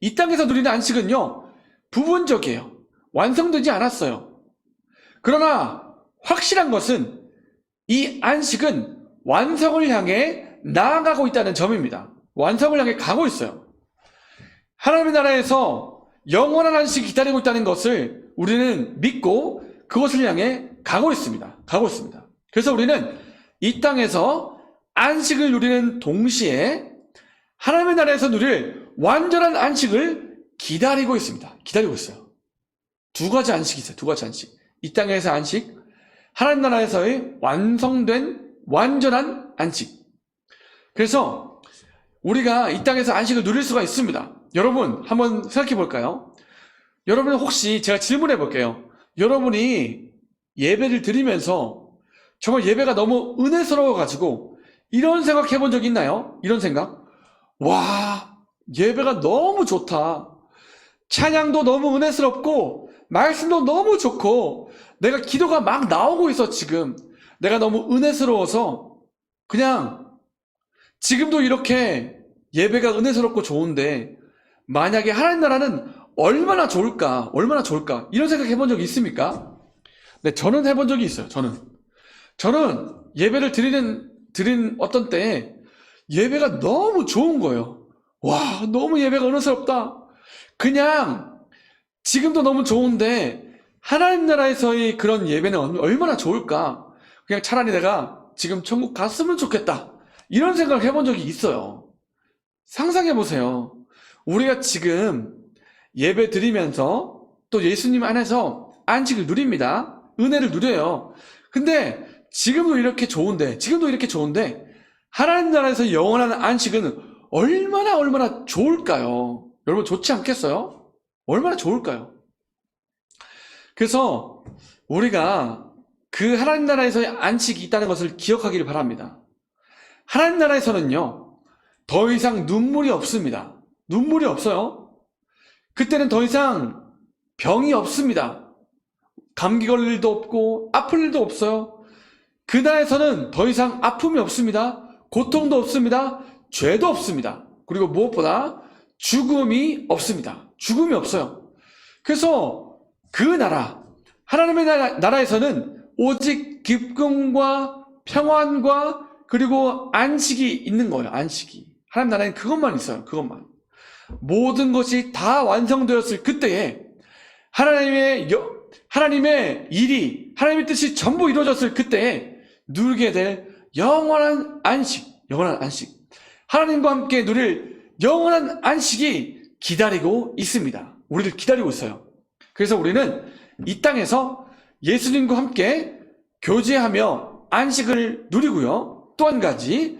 이 땅에서 누리는 안식은요, 부분적이에요. 완성되지 않았어요. 그러나 확실한 것은 이 안식은 완성을 향해 나아가고 있다는 점입니다. 완성을 향해 가고 있어요. 하나님의 나라에서 영원한 안식이 기다리고 있다는 것을 우리는 믿고 그것을 향해 가고 있습니다. 그래서 우리는 이 땅에서 안식을 누리는 동시에 하나님의 나라에서 누릴 완전한 안식을 기다리고 있습니다. 기다리고 있어요. 두 가지 안식이 있어요. 두 가지 안식. 이 땅에서 안식, 하나님 나라에서의 완성된 완전한 안식. 그래서 우리가 이 땅에서 안식을 누릴 수가 있습니다. 여러분, 한번 생각해 볼까요? 여러분, 혹시 제가 질문해 볼게요. 여러분이 예배를 드리면서 정말 예배가 너무 은혜스러워가지고 이런 생각 해본 적 있나요? 이런 생각? 와, 예배가 너무 좋다. 찬양도 너무 은혜스럽고 말씀도 너무 좋고 내가 기도가 막 나오고 있어. 지금 내가 너무 은혜스러워서 그냥 지금도 이렇게 예배가 은혜스럽고 좋은데 만약에 하나님 나라는 얼마나 좋을까 이런 생각 해본 적이 있습니까? 네, 저는 해본 적이 있어요. 저는 예배를 드린 어떤 때에 예배가 너무 좋은 거예요. 와, 너무 예배가 은혜스럽다. 그냥 지금도 너무 좋은데 하나님 나라에서의 그런 예배는 얼마나 좋을까. 그냥 차라리 내가 지금 천국 갔으면 좋겠다. 이런 생각을 해본 적이 있어요. 상상해 보세요. 우리가 지금 예배 드리면서 또 예수님 안에서 안식을 누립니다. 은혜를 누려요. 근데 지금도 이렇게 좋은데 하나님 나라에서 영원한 안식은 얼마나 좋을까요? 여러분, 좋지 않겠어요? 얼마나 좋을까요? 그래서 우리가 그 하나님 나라에서의 안식이 있다는 것을 기억하기를 바랍니다. 하나님 나라에서는요, 더 이상 눈물이 없습니다. 눈물이 없어요. 그때는 더 이상 병이 없습니다. 감기 걸릴 일도 없고 아플 일도 없어요. 그 나라에서는 더 이상 아픔이 없습니다. 고통도 없습니다. 죄도 없습니다. 그리고 무엇보다 죽음이 없습니다. 죽음이 없어요. 그래서 그 나라, 하나님의 나라에서는 오직 기쁨과 평안과 그리고 안식이 있는 거예요. 안식이. 하나님 나라에는 그것만 있어요. 그것만. 모든 것이 다 완성되었을 그때에 하나님의 일이, 하나님의 뜻이 전부 이루어졌을 그때에 누리게 될 영원한 안식. 하나님과 함께 누릴 영원한 안식이 기다리고 있습니다. 우리를 기다리고 있어요. 그래서 우리는 이 땅에서 예수님과 함께 교제하며 안식을 누리고요. 또 한 가지,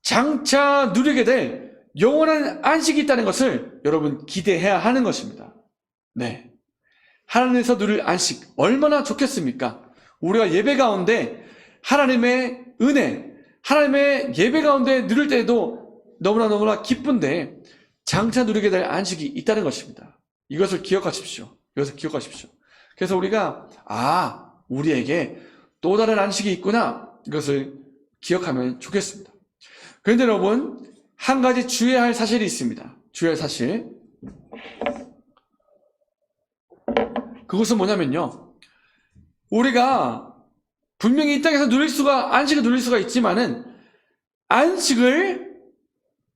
장차 누리게 될 영원한 안식이 있다는 것을 여러분 기대해야 하는 것입니다. 네. 하나님에서 누릴 안식, 얼마나 좋겠습니까? 우리가 예배 가운데 하나님의 은혜, 하나님의 예배 가운데 누릴 때에도 너무나 기쁜데 장차 누리게 될 안식이 있다는 것입니다. 이것을 기억하십시오. 그래서 우리가 우리에게 또 다른 안식이 있구나, 이것을 기억하면 좋겠습니다. 그런데 여러분, 한 가지 주의해야 할 사실이 있습니다. 주의해야 할 사실. 그것은 뭐냐면요, 우리가 분명히 이 땅에서 안식을 누릴 수가 있지만은 안식을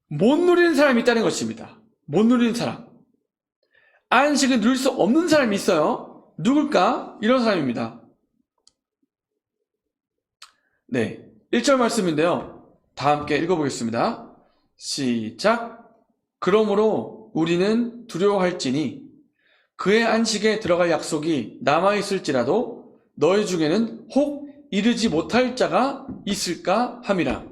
못 누리는 사람이 있다는 것입니다. 못 누리는 사람. 안식을 누릴 수 없는 사람이 있어요. 누굴까? 이런 사람입니다. 네, 1절 말씀인데요. 다 함께 읽어보겠습니다. 시작. 그러므로 우리는 두려워할지니 그의 안식에 들어갈 약속이 남아있을지라도 너희 중에는 혹 이르지 못할 자가 있을까 함이라.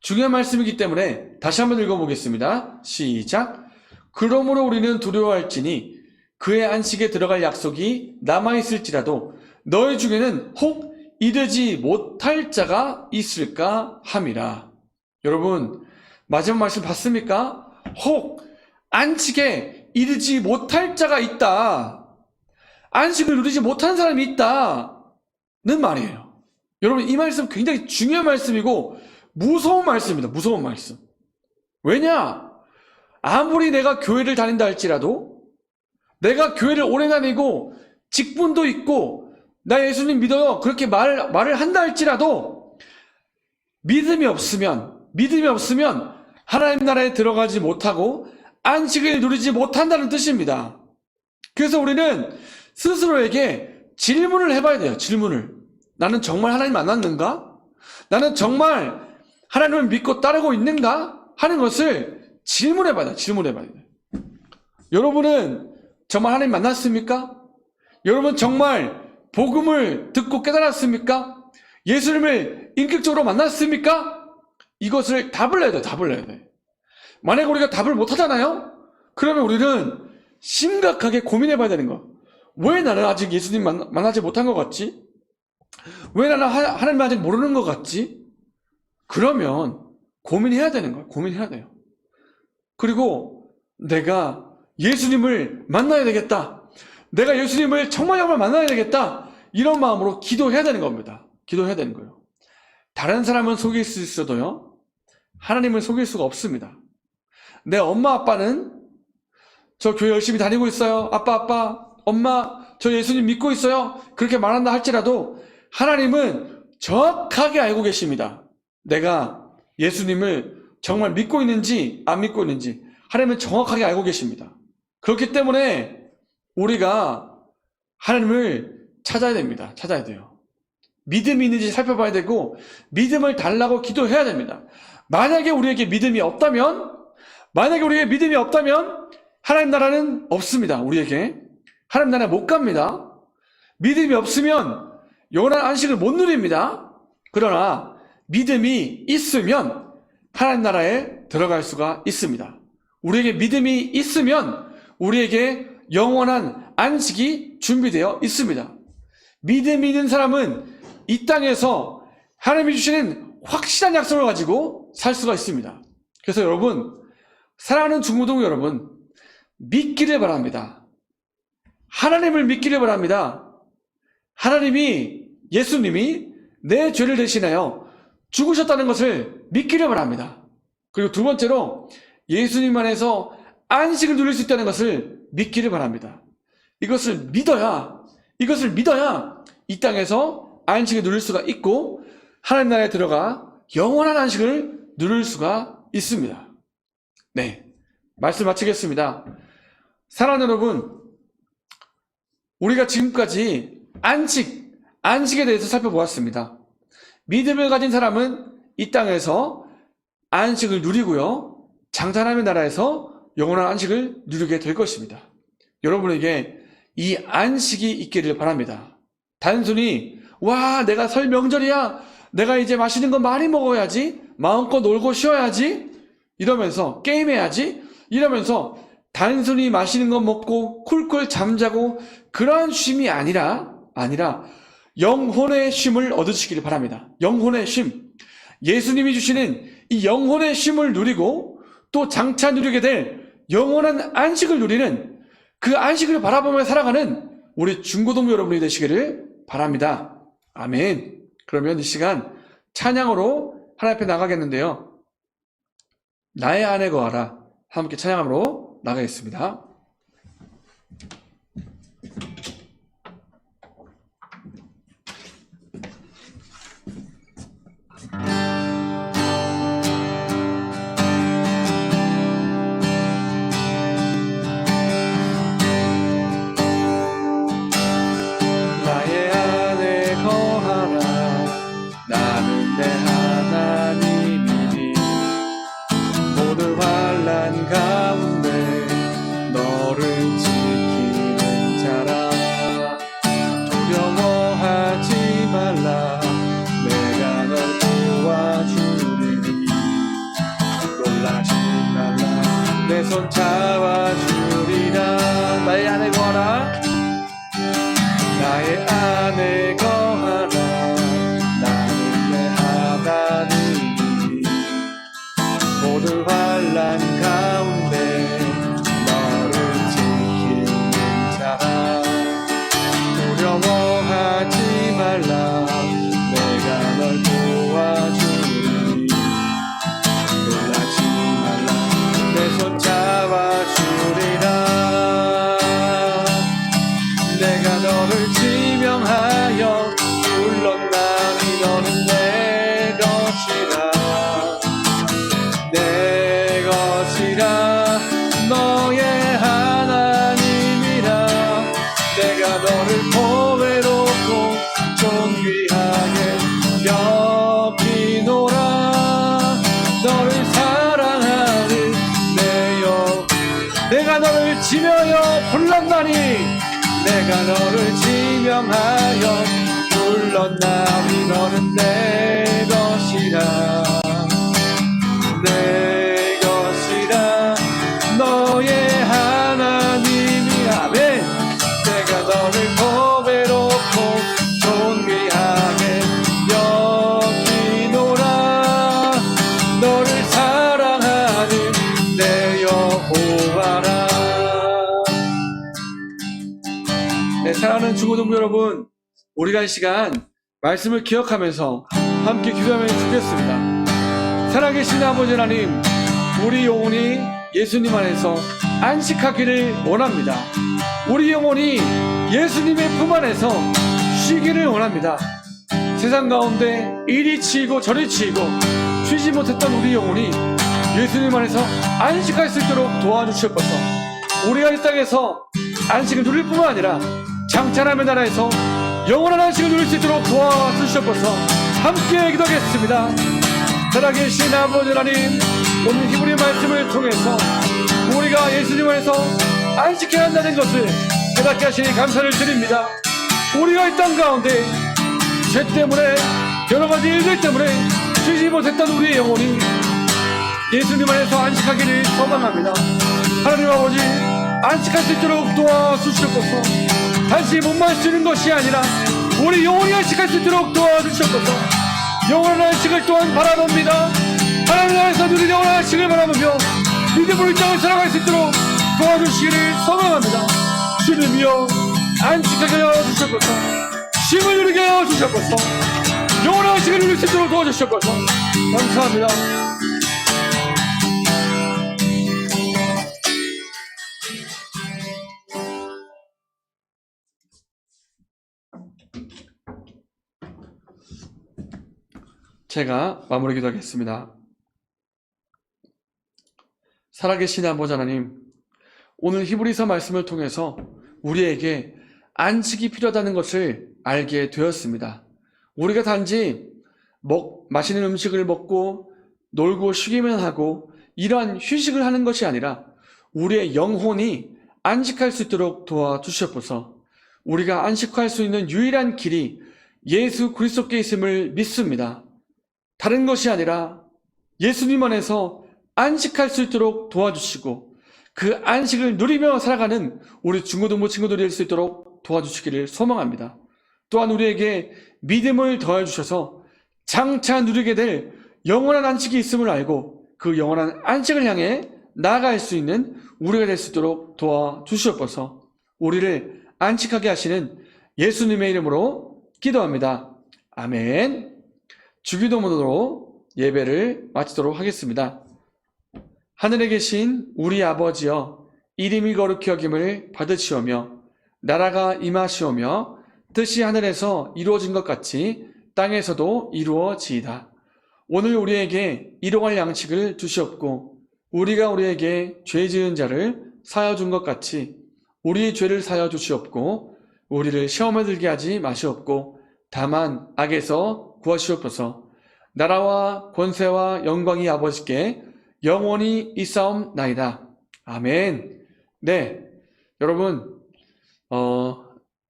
중요한 말씀이기 때문에 다시 한번 읽어보겠습니다. 시작. 그러므로 우리는 두려워할지니 그의 안식에 들어갈 약속이 남아있을지라도 너희 중에는 혹 이르지 못할 자가 있을까 함이라. 여러분, 마지막 말씀 봤습니까? 혹 안식에 이르지 못할 자가 있다. 안식을 누리지 못한 사람이 있다는 말이에요. 여러분, 이 말씀 굉장히 중요한 말씀이고 무서운 말씀입니다. 무서운 말씀. 왜냐? 아무리 내가 교회를 다닌다 할지라도, 내가 교회를 오래 다니고 직분도 있고 나 예수님 믿어요, 그렇게 말을 한다 할지라도 믿음이 없으면 하나님 나라에 들어가지 못하고 안식을 누리지 못한다는 뜻입니다. 그래서 우리는 스스로에게 질문을 해봐야 돼요. 질문을. 나는 정말 하나님 만났는가? 나는 정말 하나님을 믿고 따르고 있는가? 하는 것을 질문해봐야 돼요. 여러분은 정말 하나님 만났습니까? 여러분 정말 복음을 듣고 깨달았습니까? 예수님을 인격적으로 만났습니까? 이것을 답을 내야 돼. 만약 우리가 답을 못 하잖아요? 그러면 우리는 심각하게 고민해봐야 되는 거야. 왜 나는 아직 예수님 만나지 못한 것 같지? 왜 나는 하나님 아직 모르는 것 같지? 그러면 고민해야 되는 거야. 고민해야 돼요. 그리고 내가 예수님을 만나야 되겠다. 내가 예수님을 정말 만나야 되겠다. 이런 마음으로 기도해야 되는 겁니다. 기도해야 되는 거예요. 다른 사람은 속일 수 있어도요, 하나님을 속일 수가 없습니다. 내 엄마 아빠는 저 교회 열심히 다니고 있어요. 아빠, 엄마, 저 예수님 믿고 있어요. 그렇게 말한다 할지라도 하나님은 정확하게 알고 계십니다. 내가 예수님을 정말 믿고 있는지 안 믿고 있는지 하나님은 정확하게 알고 계십니다. 그렇기 때문에 우리가 하나님을 찾아야 됩니다. 찾아야 돼요. 믿음이 있는지 살펴봐야 되고 믿음을 달라고 기도해야 됩니다. 만약에 우리에게 믿음이 없다면 하나님 나라는 없습니다. 우리에게 하나님 나라에 못 갑니다. 믿음이 없으면 영원한 안식을 못 누립니다. 그러나 믿음이 있으면 하나님 나라에 들어갈 수가 있습니다. 우리에게 믿음이 있으면 우리에게 영원한 안식이 준비되어 있습니다. 믿음이 있는 사람은 이 땅에서 하나님이 주시는 확실한 약속을 가지고 살 수가 있습니다. 그래서 여러분, 사랑하는 중고등 여러분, 믿기를 바랍니다. 하나님을 믿기를 바랍니다. 하나님이, 예수님이 내 죄를 대신하여 죽으셨다는 것을 믿기를 바랍니다. 그리고 두 번째로 예수님 안에서 안식을 누릴 수 있다는 것을 믿기를 바랍니다. 이것을 믿어야 이 땅에서 안식을 누릴 수가 있고 하나님 나라에 들어가 영원한 안식을 누릴 수가 있습니다. 네, 말씀 마치겠습니다. 사랑하는 여러분, 우리가 지금까지 안식에 대해서 살펴보았습니다. 믿음을 가진 사람은 이 땅에서 안식을 누리고요, 장사하는 나라에서 영원한 안식을 누리게 될 것입니다. 여러분에게 이 안식이 있기를 바랍니다. 단순히 내가 설 명절이야, 내가 이제 맛있는 거 많이 먹어야지, 마음껏 놀고 쉬어야지, 이러면서 게임해야지, 이러면서 단순히 맛있는 거 먹고 쿨쿨 잠자고 그러한 쉼이 아니라 영혼의 쉼을 얻으시기를 바랍니다. 영혼의 쉼, 예수님이 주시는 이 영혼의 쉼을 누리고 또 장차 누리게 될 영원한 안식을 누리는 그 안식을 바라보며 살아가는 우리 중고등부 여러분이 되시기를 바랍니다. 아멘. 그러면 이 시간 찬양으로 하나님 앞에 나가겠는데요, 나의 안에 거하라, 함께 찬양으로 나가겠습니다. 손 잡아주리라. 나의 안에 거하라, 나의 안에 거하라, 나는 내 하나님이 모든 환난 가운데 너를 지키는 자라. 두려워하지 말라, 내가 널 도와주리니 놀라지 말라, 내 손 잡아주리라. 내가 너를 지명하여 불렀나니 너는 내 것이라, 내 것이라, 너의 하나님이라. 내가 너를 보배롭고 존귀하게 여기노라. 너를 사랑하는 내가 너를 지명하여 불렀나니, 내가 너를 지명하여 불렀나니 너는 내 것이라, 내 것이라, 너의 하나님이라. 아멘. 내가 너를 보배롭고 존귀하게 여기노라. 너를 사랑하는 내 여호와라. 네, 사랑하는 중고등부 여러분, 우리가 이 시간 말씀을 기억하면서 함께 기도하면 좋겠습니다. 살아계신 아버지 하나님, 우리 영혼이 예수님 안에서 안식하기를 원합니다. 우리 영혼이 예수님의 품 안에서 쉬기를 원합니다. 세상 가운데 이리 치이고 저리 치이고 쉬지 못했던 우리 영혼이 예수님 안에서 안식할 수 있도록 도와주시옵소서. 우리가 이 땅에서 안식을 누릴 뿐만 아니라 장차남의 나라에서 영원한 안식을 누릴 수 있도록 도와주시옵소서. 함께 기도하겠습니다. 살아계신 아버지 하나님, 오늘 히브리 말씀을 통해서 우리가 예수님 안에서 안식해야 한다는 것을 깨닫게 하시니 감사를 드립니다. 우리가 이 땅 가운데 죄 때문에, 여러가지 일들 때문에 쉬지 못했던 우리의 영혼이 예수님 안에서 안식하기를 소망합니다. 하나님 아버지, 안식할 수 있도록 도와주시옵소서. 단지 몸만 쉬는 것이 아니라 우리 영혼이 안식할 수 있도록 도와주시옵소서. 영원한 안식을 또한 바라봅니다. 하나님 안에서 누릴 영원한 안식을 바라보며 믿음으로 이 땅을 살아갈 수 있도록 도와주시기를 소망합니다. 주님이여 안식하게 하여 주시옵소서. 쉼을 누리게 하여 주시옵소서. 영원한 안식을 누릴 수 있도록 도와주시옵소서. 감사합니다. 제가 마무리 기도하겠습니다. 살아계신 아버지 하나님, 오늘 히브리서 말씀을 통해서 우리에게 안식이 필요하다는 것을 알게 되었습니다. 우리가 단지 맛있는 음식을 먹고 놀고 쉬기만 하고 이러한 휴식을 하는 것이 아니라 우리의 영혼이 안식할 수 있도록 도와주시옵소서. 우리가 안식할 수 있는 유일한 길이 예수 그리스도께 있음을 믿습니다. 다른 것이 아니라 예수님 안에서 안식할 수 있도록 도와주시고 그 안식을 누리며 살아가는 우리 중고등부 친구들이 될 수 있도록 도와주시기를 소망합니다. 또한 우리에게 믿음을 더해주셔서 장차 누리게 될 영원한 안식이 있음을 알고 그 영원한 안식을 향해 나아갈 수 있는 우리가 될 수 있도록 도와주시옵소서. 우리를 안식하게 하시는 예수님의 이름으로 기도합니다. 아멘. 주기도문으로 예배를 마치도록 하겠습니다. 하늘에 계신 우리 아버지여, 이름이 거룩히 여김을 받으시오며 나라가 임하시오며 뜻이 하늘에서 이루어진 것 같이 땅에서도 이루어지이다. 오늘 우리에게 일용할 양식을 주시옵고 우리가 우리에게 죄 지은 자를 사하여 준 것 같이 우리의 죄를 사하여 주시옵고 우리를 시험에 들게 하지 마시옵고 다만 악에서 구하시옵소서. 나라와 권세와 영광이 아버지께 영원히 있사옵나이다. 아멘. 네, 여러분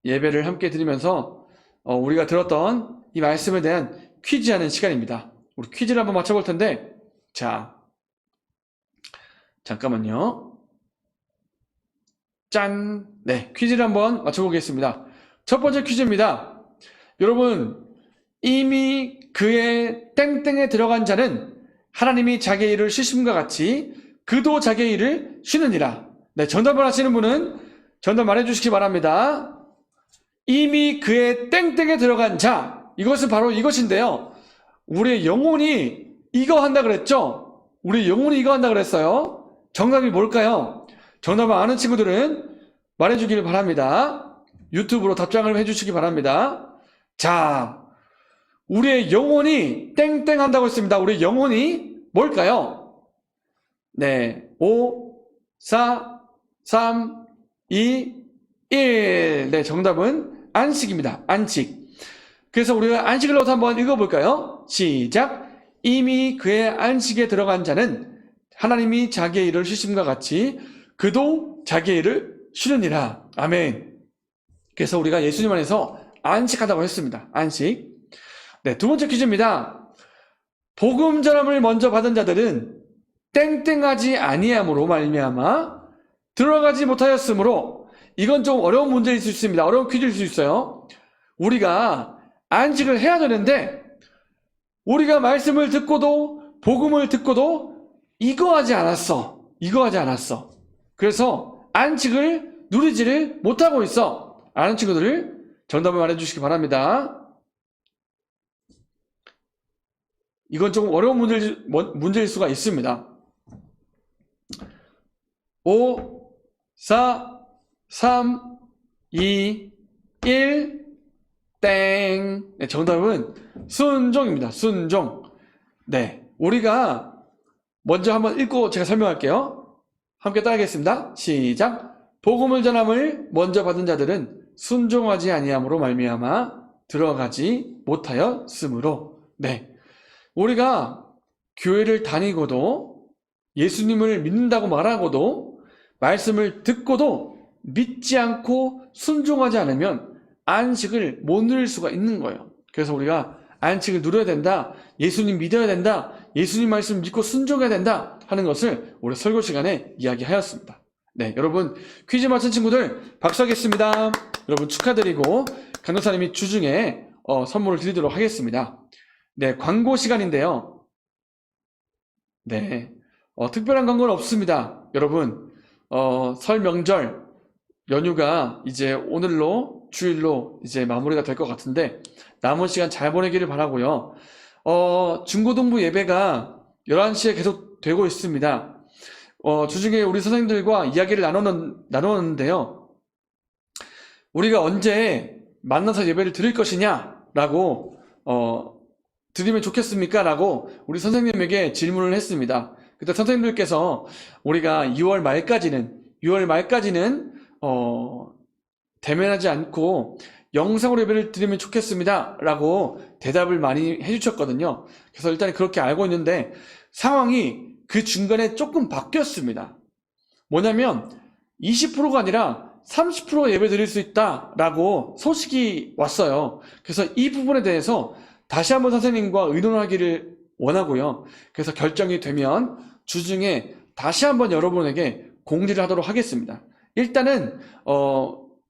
예배를 함께 드리면서 우리가 들었던 이 말씀에 대한 퀴즈하는 시간입니다. 우리 퀴즈를 한번 맞춰볼 텐데, 자, 잠깐만요. 짠! 네, 퀴즈를 한번 맞춰보겠습니다. 첫 번째 퀴즈입니다. 여러분, 이미 그의 땡땡에 들어간 자는 하나님이 자기의 일을 쉬심과 같이 그도 자기의 일을 쉬느니라. 네, 정답을 아시는 분은 정답 말해주시기 바랍니다. 이미 그의 땡땡에 들어간 자, 이것은 바로 이것인데요. 우리의 영혼이 이거 한다 그랬죠? 우리 영혼이 이거 한다 그랬어요. 정답이 뭘까요? 정답을 아는 친구들은 말해주기를 바랍니다. 유튜브로 답장을 해주시기 바랍니다. 자, 우리의 영혼이 땡땡 한다고 했습니다. 우리의 영혼이 뭘까요? 네, 5, 4, 3, 2, 1. 네, 정답은 안식입니다. 안식. 그래서 우리가 안식을 넣어서 한번 읽어볼까요? 시작. 이미 그의 안식에 들어간 자는 하나님이 자기의 일을 쉬심과 같이 그도 자기의 일을 쉬느니라. 아멘. 그래서 우리가 예수님 안에서 안식하다고 했습니다. 안식. 네, 두 번째 퀴즈입니다. 복음 전함을 먼저 받은 자들은 땡땡하지 아니함으로 말미암아 들어가지 못하였으므로, 이건 좀 어려운 문제일 수 있습니다. 어려운 퀴즈일 수 있어요. 우리가 안식을 해야 되는데 우리가 말씀을 듣고도 복음을 듣고도 이거 하지 않았어. 그래서 안식을 누리지를 못하고 있어. 아는 친구들을 정답을 말해주시기 바랍니다. 이건 조금 어려운 문제일 수가 있습니다. 5, 4, 3, 2, 1, 땡. 네, 정답은 순종입니다. 순종. 네, 우리가 먼저 한번 읽고 제가 설명할게요. 함께 따라하겠습니다. 시작. 복음을 전함을 먼저 받은 자들은 순종하지 아니함으로 말미암아 들어가지 못하였으므로. 네, 우리가 교회를 다니고도 예수님을 믿는다고 말하고도 말씀을 듣고도 믿지 않고 순종하지 않으면 안식을 못 누릴 수가 있는 거예요. 그래서 우리가 안식을 누려야 된다, 예수님 믿어야 된다, 예수님 말씀 믿고 순종해야 된다 하는 것을 우리 설교 시간에 이야기하였습니다. 네, 여러분 퀴즈 맞힌 친구들 박수하겠습니다. 여러분 축하드리고 강도사님이 주중에 선물을 드리도록 하겠습니다. 네, 광고 시간인데요. 네, 특별한 광고는 없습니다. 여러분, 설 명절 연휴가 이제 오늘로 주일로 이제 마무리가 될 것 같은데 남은 시간 잘 보내기를 바라고요. 중고등부 예배가 11시에 계속 되고 있습니다. 주중에 우리 선생님들과 이야기를 나눴는데요. 우리가 언제 만나서 예배를 드릴 것이냐라고 드리면 좋겠습니까? 라고 우리 선생님에게 질문을 했습니다. 그때 선생님들께서 우리가 6월 말까지는 대면하지 않고 영상으로 예배를 드리면 좋겠습니다. 라고 대답을 많이 해주셨거든요. 그래서 일단 그렇게 알고 있는데 상황이 그 중간에 조금 바뀌었습니다. 뭐냐면 20%가 아니라 30% 예배 드릴 수 있다라고 소식이 왔어요. 그래서 이 부분에 대해서 다시 한번 선생님과 의논하기를 원하고요. 그래서 결정이 되면 주중에 다시 한번 여러분에게 공지를 하도록 하겠습니다. 일단은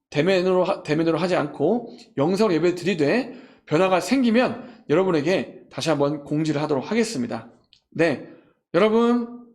대면으로 하지 않고 영상으로 예배 드리되 변화가 생기면 여러분에게 다시 한번 공지를 하도록 하겠습니다. 네, 여러분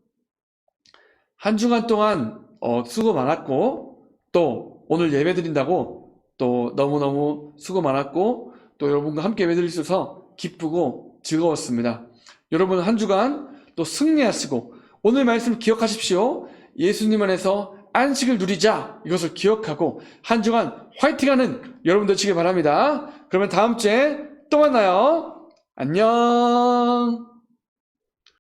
한 주간 동안 수고 많았고 또 오늘 예배 드린다고 또 너무너무 수고 많았고 또 여러분과 함께 예배 드릴 수 있어서 기쁘고 즐거웠습니다. 여러분 한 주간 또 승리하시고 오늘 말씀 기억하십시오. 예수님 안에서 안식을 누리자, 이것을 기억하고 한 주간 화이팅하는 여러분들 되시길 바랍니다. 그러면 다음 주에 또 만나요. 안녕.